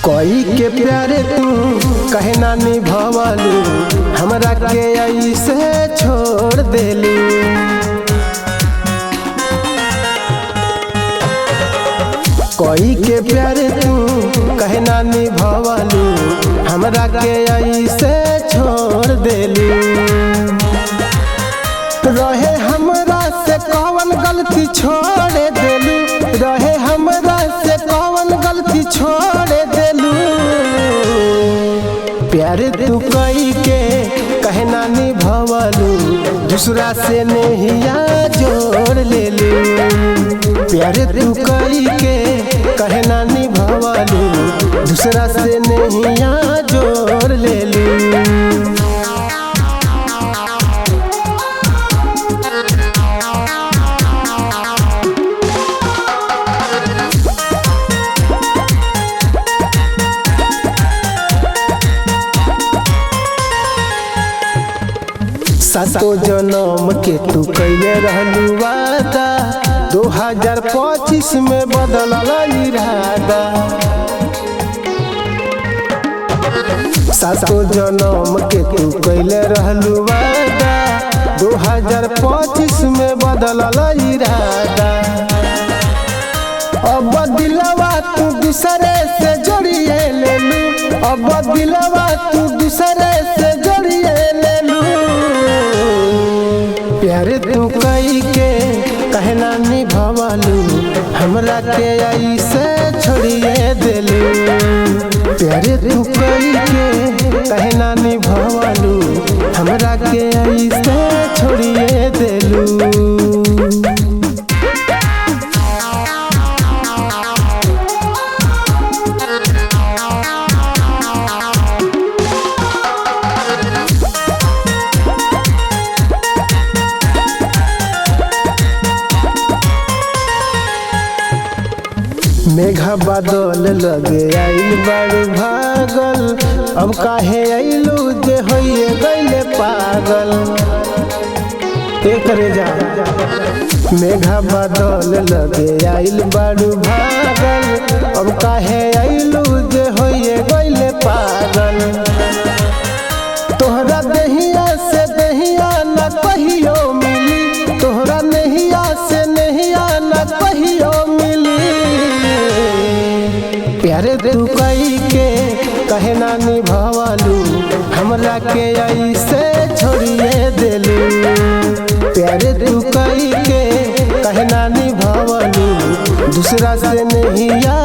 कोई के प्यारे तू कहे ना निभावलू, हमरा के ऐसे छोड़ देलू। कोई के प्यारे तू कहे ना निभावलू, हमरा के ऐसे छोड़ देलू। रहे हमरा से कौन गलती छोड़ देलू, रहे हमरा से कौन गलती छोड़ देलू। प्यारे तू कई के कहे ना निभावलू, दूसरा से नहिया जोड़ लेलू। प्यारे तू कई के कहे ना निभावलू, दूसरा से नहिया जोड़ लेलू। सातो जन्म के तू कैले रहलू वादा, 2025 में बदलल इरादा। सातो जन्म के तू कैले रहलू वादा, 2025 में बदलल इरादा। अब दिलवा तू दूसरे से जोड़िए लेलू, अब दिलवा तू दूसरे से जोड़िए लेलू। प्यारे तू कई के कहे ना निभावलू, हमरा के ऐसे छोड़िए देलू। प्यारे तू कई के कहे ना निभावलू, हमरा के ऐसे छोड़िए देलू। मेघा बादल लगे आइल बड़ भागल, अब काहे आइलू जे होइए गइले पागल। एकरे जा मेघा बादल लगे आइल बड़ भागल, अब काहे आइलू जे होइए गइले पागल। तोहरा देहिया से देहिया न कहियो मिली, तोहरा नहिया से नहिया न कहियो मिली। प्यारे तू कई के कहे ना निभावलू, हमरा के ऐसे छोड़िए देलू। प्यारे तू कई के कहे ना निभावलू, दूसरा से नहिया